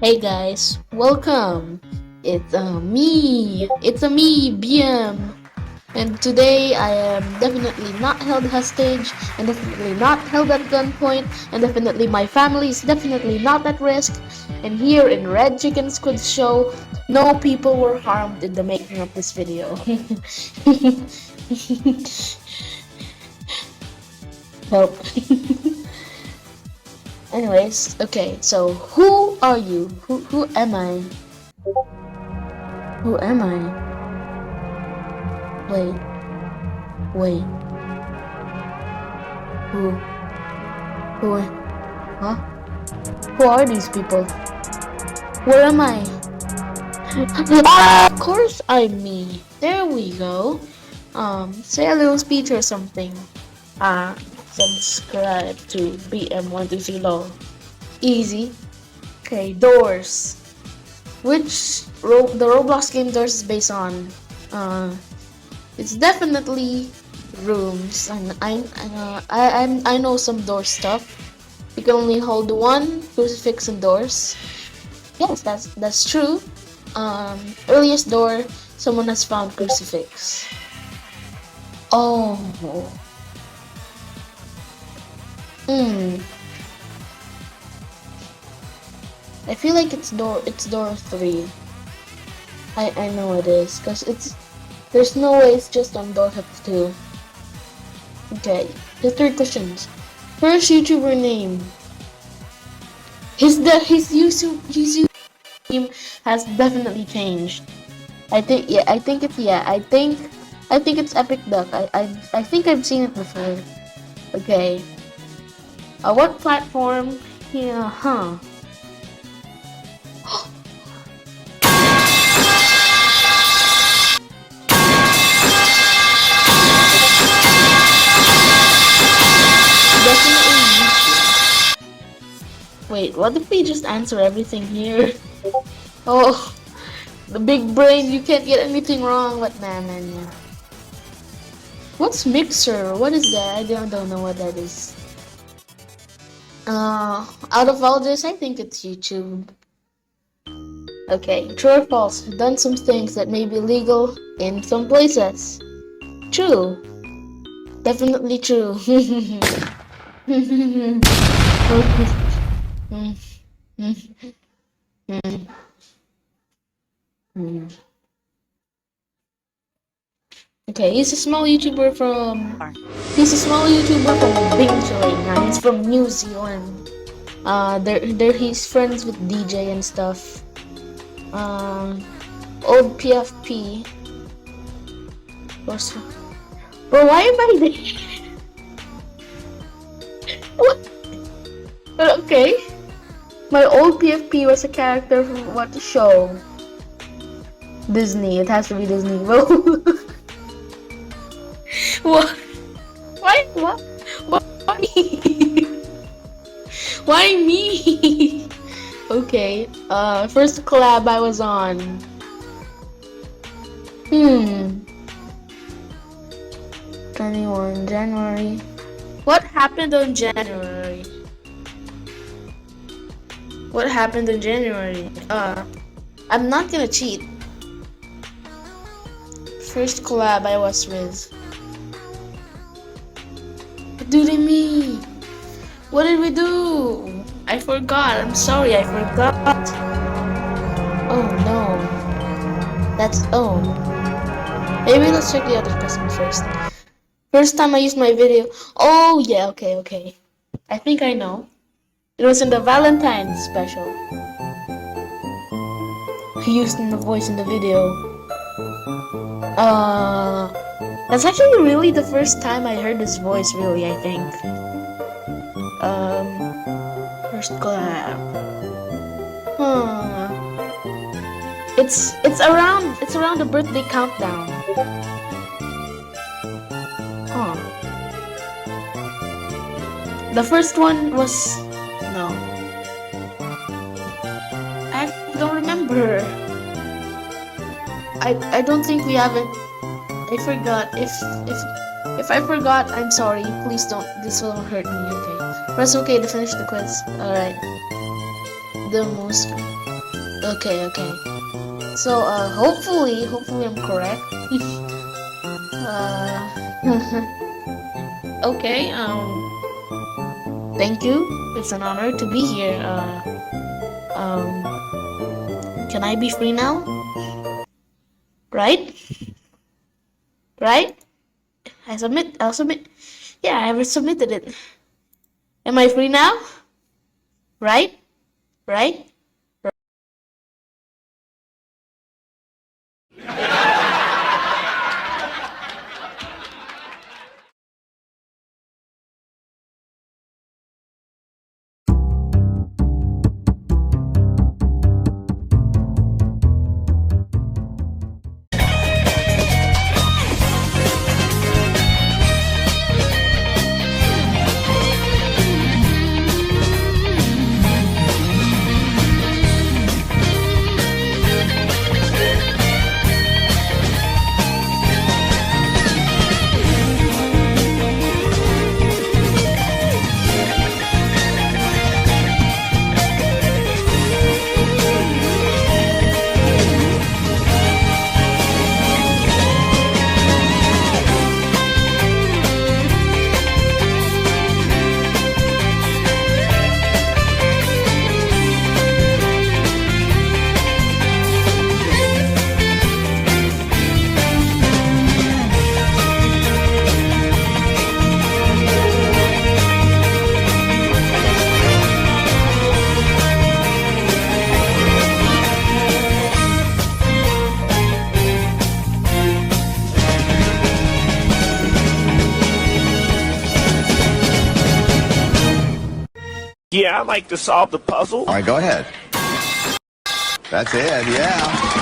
Hey guys, welcome. It's me, BM. And today I am definitely not held hostage, and definitely not held at gunpoint, and definitely my family is definitely not at risk. And here in Red Chicken Squid Show, no people were harmed in the making of this video. Help. Anyways, okay, so who are you? Who am I? Who am I? Wait, wait. Who? Who? Huh? Who are these people? Where am I? Of course I'm me. There we go. Say a little speech or something. Uh, Subscribe to BM123 Easy. Okay, Doors. The Roblox game Doors is based on? It's definitely rooms, and I know some door stuff. You can only hold one crucifix and doors. Yes, that's true. Earliest door, someone has found crucifix. Oh. I feel like it's door 3. I know it is, cause there's no way it's just on door 2. Okay, the 3 questions. First YouTuber name. His YouTube name has definitely changed. I think it's Epic Duck. I think I've seen it before. Okay. What platform? Yeah, huh. Definitely YouTube. Wait, what if we just answer everything here? Oh, the big brain, you can't get anything wrong. But man, yeah. What's Mixer? What is that? I don't know what that is. Out of all this, I think it's YouTube. Okay, true or false? Done some things that may be legal in some places. True. Definitely true. Okay, he's a small YouTuber from Bingchilling. He's from New Zealand. He's friends with DJ and stuff. Old PFP. Bro, why am I there? What? Okay. My old PFP was a character from what show? Disney. It has to be Disney, bro. What? Why? What? Why me? Why me? Okay. First collab I was on. 21 January. What happened on January? What happened in January? I'm not gonna cheat. First collab I was with. What do they mean? What did we do? I forgot. I'm sorry, I forgot. Oh no. Maybe let's check the other person first. First time I used my video. Oh yeah, okay. I think I know. It was in the Valentine's special. He used the voice in the video. That's actually really the first time I heard his voice, really, I think. First collab. It's around the birthday countdown. The first one was no. I don't remember. I don't think we have it. I forgot. If I forgot, I'm sorry. Please don't. This will hurt me. Okay. Press OK to finish the quiz. All right. The most. Okay, okay. So, hopefully I'm correct. Okay, thank you. It's an honor to be here. Can I be free now? Right? Right? I'll submit. Yeah, I submitted it. Am I free now? Right? Right? Yeah, I'd like to solve the puzzle. All right, go ahead. That's it, yeah.